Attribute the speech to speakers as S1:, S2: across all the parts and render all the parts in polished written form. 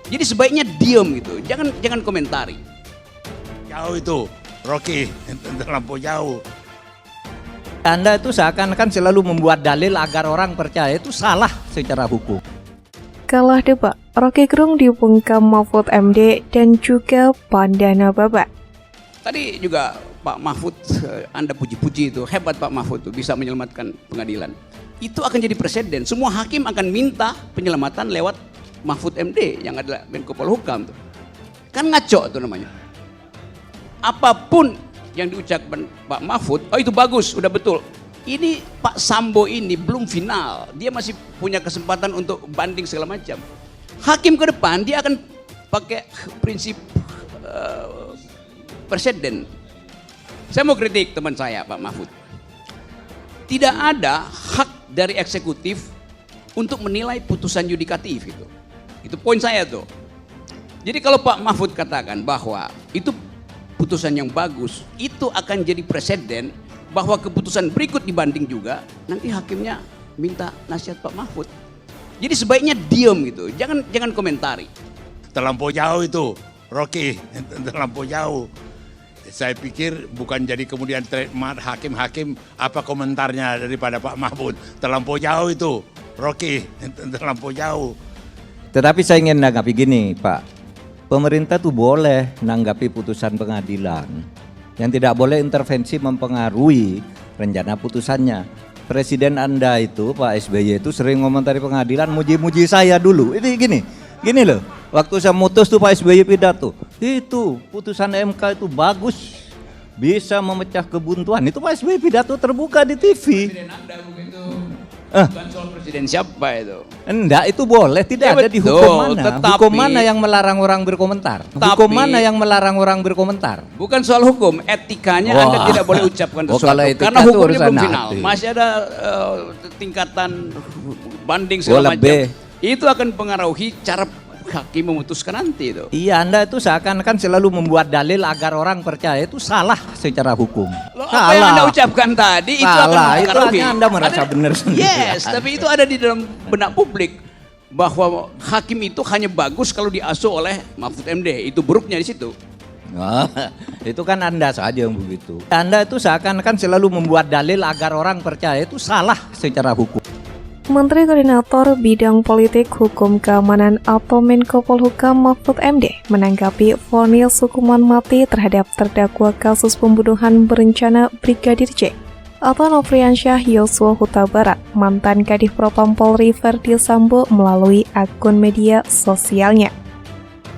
S1: Jadi sebaiknya diam gitu, jangan komentari.
S2: Jauh itu, Rocky, terlampau jauh.
S3: Anda itu seakan-akan selalu membuat dalil agar orang percaya, itu salah secara hukum.
S4: Kalah debat, Rocky Gerung dibungkam Mahfud MD dan juga Pandana Baba.
S1: Tadi juga Pak Mahfud, Anda puji-puji itu, hebat Pak Mahfud tuh bisa menyelamatkan pengadilan. Itu akan jadi presiden, semua hakim akan minta penyelamatan lewat Mahfud MD yang adalah Menko Polhukam tuh. Kan ngaco tuh namanya. Apapun yang diucapkan Pak Mahfud, oh itu bagus, udah betul. Ini Pak Sambo ini belum final, dia masih punya kesempatan untuk banding segala macam. Hakim ke depan dia akan pakai prinsip presiden. Saya mau kritik teman saya Pak Mahfud. Tidak ada hak dari eksekutif untuk menilai putusan yudikatif itu. Itu poin saya tuh. Jadi kalau Pak Mahfud katakan bahwa itu putusan yang bagus, itu akan jadi presiden bahwa keputusan berikut dibanding juga, nanti hakimnya minta nasihat Pak Mahfud. Jadi sebaiknya diam gitu, jangan komentari.
S2: Terlampau jauh itu, Rocky, terlampau jauh. Saya pikir bukan jadi kemudian trademark hakim-hakim apa komentarnya daripada Pak Mahfud. Terlampau jauh itu, Rocky, terlampau jauh.
S3: Tetapi saya ingin menanggapi gini Pak, pemerintah tuh boleh menanggapi putusan pengadilan. Yang tidak boleh intervensi mempengaruhi rencana putusannya. Presiden Anda itu, Pak SBY itu sering ngomentari pengadilan, muji-muji saya dulu. Ini gini loh. Waktu saya mutus tuh Pak SBY pidato, itu putusan MK itu bagus, bisa memecah kebuntuan. Itu Pak SBY pidato terbuka di TV.
S1: Presiden Anda begitu, bukan soal presiden siapa itu.
S3: Enggak, itu boleh, tidak
S1: Ya
S3: ada di
S1: betul,
S3: hukum mana.
S1: tetapi-
S3: Hukum mana yang melarang orang berkomentar? Hukum mana yang melarang orang berkomentar?
S1: Bukan soal hukum, etikanya
S3: Wah.
S1: Anda tidak boleh ucapkan
S3: Oh,
S1: sesuatu
S3: kalau etika
S1: karena
S3: itu
S1: hukumnya
S3: urusan
S1: belum final.
S3: hati.
S1: Masih ada tingkatan banding segala macam.
S3: lebih.
S1: Itu akan mempengaruhi cara hakim memutuskan nanti itu.
S3: Iya, Anda itu seakan-akan selalu membuat dalil agar orang percaya, itu salah secara hukum.
S1: Loh, apa yang Anda ucapkan tadi itu akan
S3: Salah, itu
S1: mempengaruhi.
S3: hanya Anda merasa
S1: Ada-
S3: benar sendiri.
S1: Yes, tapi itu ada di dalam benak publik bahwa hakim itu hanya bagus kalau diasuh oleh Mahfud MD. Itu buruknya di situ.
S3: Wah, itu kan Anda saja yang begitu. Anda itu seakan-akan selalu membuat dalil agar orang percaya, itu salah secara hukum.
S4: Menteri Koordinator Bidang Politik, Hukum, Keamanan atau Menko Polhukam Mahfud MD menanggapi vonis hukuman mati terhadap terdakwa kasus pembunuhan berencana Brigadir J atau Nofriansyah Yosua Huta Barat, mantan Kadif Propam Polri Verdi Sambo melalui akun media sosialnya.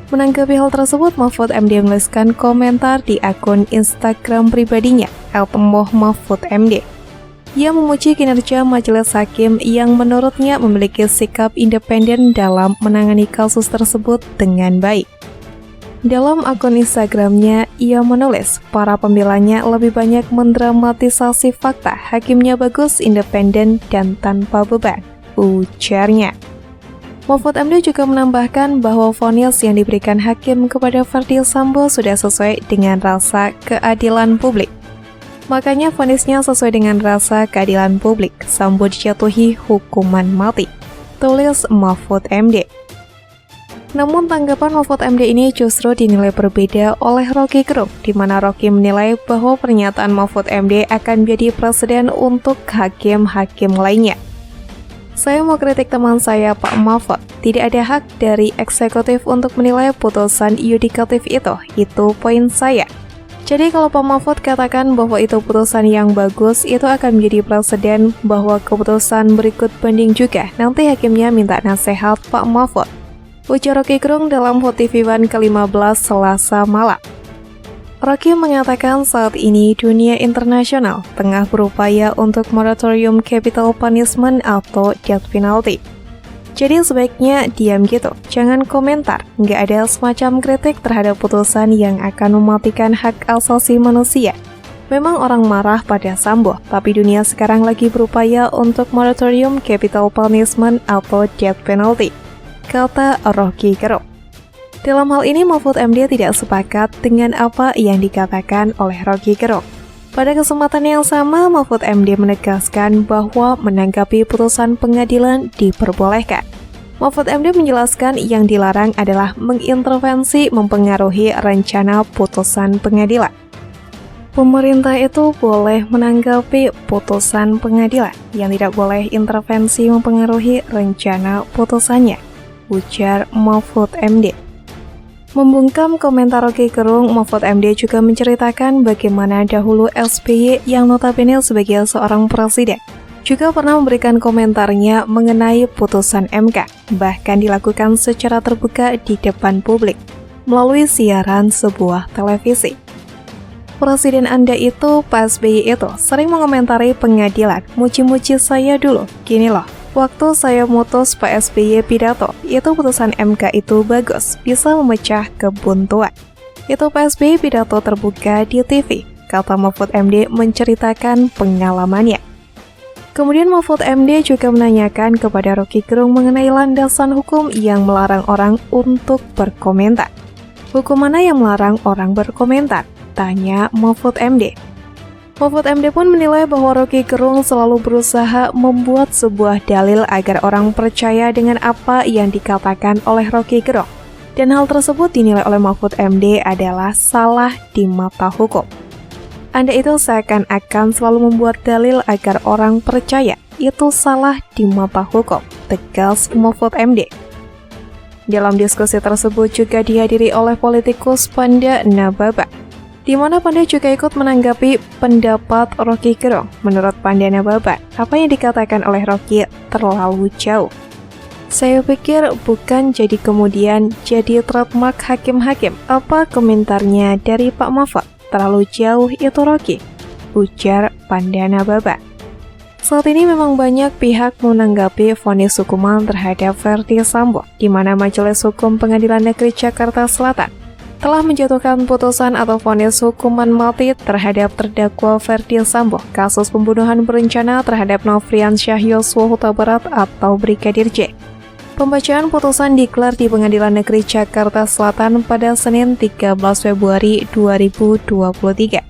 S4: Menanggapi hal tersebut, Mahfud MD menuliskan komentar di akun Instagram pribadinya, @mohmahfudmd. Ia memuji kinerja majelis hakim yang menurutnya memiliki sikap independen dalam menangani kasus tersebut dengan baik. Dalam akun Instagramnya, ia menulis, para pembelanya lebih banyak mendramatisasi fakta, hakimnya bagus, independen, dan tanpa beban, ujarnya. Mahfud MD juga menambahkan bahwa vonis yang diberikan hakim kepada Verdi Sambo sudah sesuai dengan rasa keadilan publik. Makanya vonisnya sesuai dengan rasa keadilan publik. Sambo dijatuhi hukuman mati, tulis Mahfud MD. Namun tanggapan Mahfud MD ini justru dinilai berbeda oleh Rocky Gerung, di mana Rocky menilai bahwa pernyataan Mahfud MD akan menjadi presiden untuk hakim-hakim lainnya. Saya mau kritik teman saya Pak Mahfud, tidak ada hak dari eksekutif untuk menilai putusan yudikatif itu poin saya. Jadi kalau Pak Mahfud katakan bahwa itu putusan yang bagus, itu akan menjadi presiden bahwa keputusan berikut banding juga. Nanti hakimnya minta nasihat Pak Mahfud, ujar Rocky Gerung dalam HUT TV One ke-15 Selasa malam. Rocky mengatakan saat ini dunia internasional tengah berupaya untuk moratorium capital punishment atau death penalty. Jadi sebaiknya diam gitu, jangan komentar, nggak ada semacam kritik terhadap putusan yang akan mematikan hak asasi manusia. Memang orang marah pada Sambo, tapi dunia sekarang lagi berupaya untuk moratorium capital punishment atau death penalty, kata Rocky Gerung. Dalam hal ini Mahfud MD tidak sepakat dengan apa yang dikatakan oleh Rocky Gerung. Pada kesempatan yang sama, Mahfud MD menegaskan bahwa menanggapi putusan pengadilan diperbolehkan. Mahfud MD menjelaskan yang dilarang adalah mengintervensi mempengaruhi rencana putusan pengadilan. Pemerintah itu boleh menanggapi putusan pengadilan, yang tidak boleh intervensi mempengaruhi rencana putusannya, ujar Mahfud MD. Membungkam komentar Roky Gerung, Mahfud MD juga menceritakan bagaimana dahulu SBY yang notabene sebagai seorang presiden juga pernah memberikan komentarnya mengenai putusan MK, bahkan dilakukan secara terbuka di depan publik melalui siaran sebuah televisi. Presiden Anda itu, Pak SBY itu, sering mengomentari pengadilan, muji-muji saya dulu, gini loh, waktu saya mutus Pak SBY pidato, itu putusan MK itu bagus, bisa memecah kebuntuan. Itu Pak SBY pidato terbuka di TV, kata Mahfud MD menceritakan pengalamannya. Kemudian Mahfud MD juga menanyakan kepada Roky Gerung mengenai landasan hukum yang melarang orang untuk berkomentar. Hukum mana yang melarang orang berkomentar? Tanya Mahfud MD. Mahfud MD pun menilai bahwa Roky Gerung selalu berusaha membuat sebuah dalil agar orang percaya dengan apa yang dikatakan oleh Roky Gerung. Dan hal tersebut dinilai oleh Mahfud MD adalah salah di mata hukum. Anda itu seakan-akan selalu membuat dalil agar orang percaya, itu salah di mata hukum, tegas Mahfud MD. Dalam diskusi tersebut juga dihadiri oleh politikus Panda Nababa, di mana Panda juga ikut menanggapi pendapat Roky Gerung. Menurut Panda Nababa, apa yang dikatakan oleh Roky terlalu jauh. Saya pikir bukan jadi kemudian jadi trademark hakim-hakim. Apa komentarnya dari Pak Mahfud? Terlalu jauh itu Roky, ujar Panda Nababa. Saat ini memang banyak pihak menanggapi vonis hukuman terhadap Verdi Sambo, di mana Majelis Hukum Pengadilan Negeri Jakarta Selatan telah menjatuhkan putusan atau vonis hukuman mati terhadap terdakwa Verdi Sambo kasus pembunuhan berencana terhadap Nofriansyah Yosua Huta Barat atau Brigadir J. Pembacaan putusan digelar di Pengadilan Negeri Jakarta Selatan pada Senin 13 Februari 2023.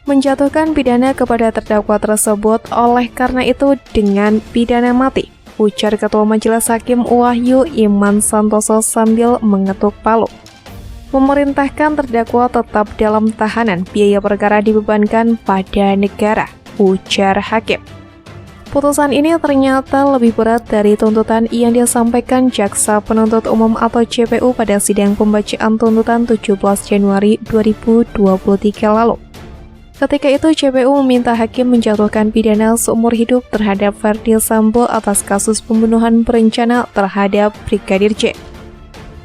S4: Menjatuhkan pidana kepada terdakwa tersebut oleh karena itu dengan pidana mati, ujar Ketua Majelis Hakim Wahyu Iman Santoso sambil mengetuk palu. Memerintahkan terdakwa tetap dalam tahanan, biaya perkara dibebankan pada negara, ujar hakim. Putusan ini ternyata lebih berat dari tuntutan yang disampaikan Jaksa Penuntut Umum atau JPU pada sidang pembacaan tuntutan 17 Januari 2023 lalu. Ketika itu JPU meminta hakim menjatuhkan pidana seumur hidup terhadap Verdi Sambo atas kasus pembunuhan berencana terhadap Brigadir J.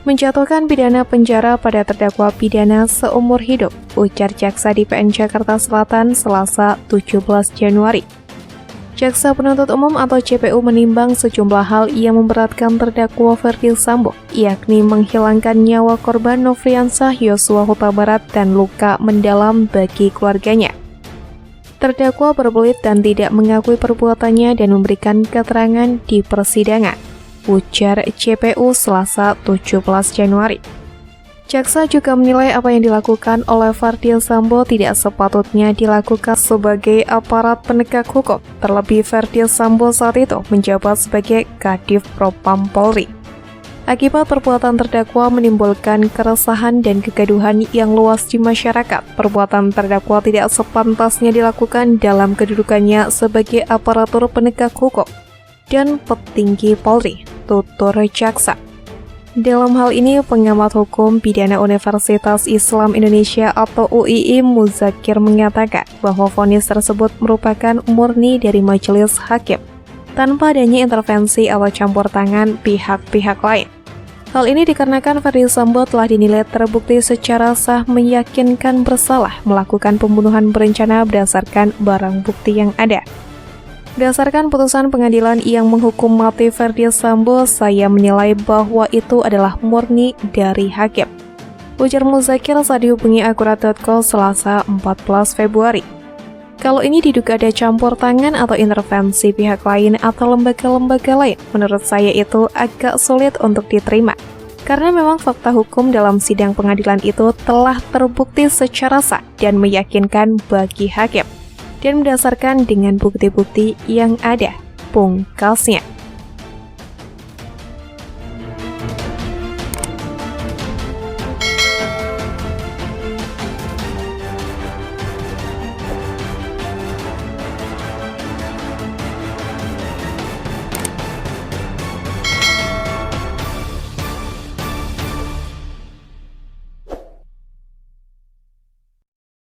S4: Menjatuhkan pidana penjara pada terdakwa pidana seumur hidup, ujar Jaksa di PN Jakarta Selatan Selasa 17 Januari. Jaksa Penuntut Umum atau JPU menimbang sejumlah hal yang memberatkan terdakwa Verdi Sambo, yakni menghilangkan nyawa korban Nofriansyah Yosua Huta Barat dan luka mendalam bagi keluarganya. Terdakwa berbelit dan tidak mengakui perbuatannya dan memberikan keterangan di persidangan, ujar JPU Selasa 17 Januari. Jaksa juga menilai apa yang dilakukan oleh Verdi Sambo tidak sepatutnya dilakukan sebagai aparat penegak hukum, terlebih Verdi Sambo saat itu menjabat sebagai Kadif Propam Polri. Akibat perbuatan terdakwa menimbulkan keresahan dan kegaduhan yang luas di masyarakat, perbuatan terdakwa tidak sepantasnya dilakukan dalam kedudukannya sebagai aparatur penegak hukum dan petinggi Polri, tutur jaksa. Dalam hal ini, pengamat hukum pidana Universitas Islam Indonesia atau UII Muzakir mengatakan bahwa vonis tersebut merupakan murni dari majelis hakim, tanpa adanya intervensi atau campur tangan pihak-pihak lain. Hal ini dikarenakan Verdi Sambo telah dinilai terbukti secara sah meyakinkan bersalah melakukan pembunuhan berencana berdasarkan barang bukti yang ada. Berdasarkan putusan pengadilan yang menghukum mati Verdi Sambo, saya menilai bahwa itu adalah murni dari hakim, ujar Muzakir saat dihubungi Akurat.co Selasa 14 Februari. Kalau ini diduga ada campur tangan atau intervensi pihak lain atau lembaga-lembaga lain, menurut saya itu agak sulit untuk diterima. Karena memang fakta hukum dalam sidang pengadilan itu telah terbukti secara sah dan meyakinkan bagi hakim, dan berdasarkan dengan bukti-bukti yang ada, pungkasnya.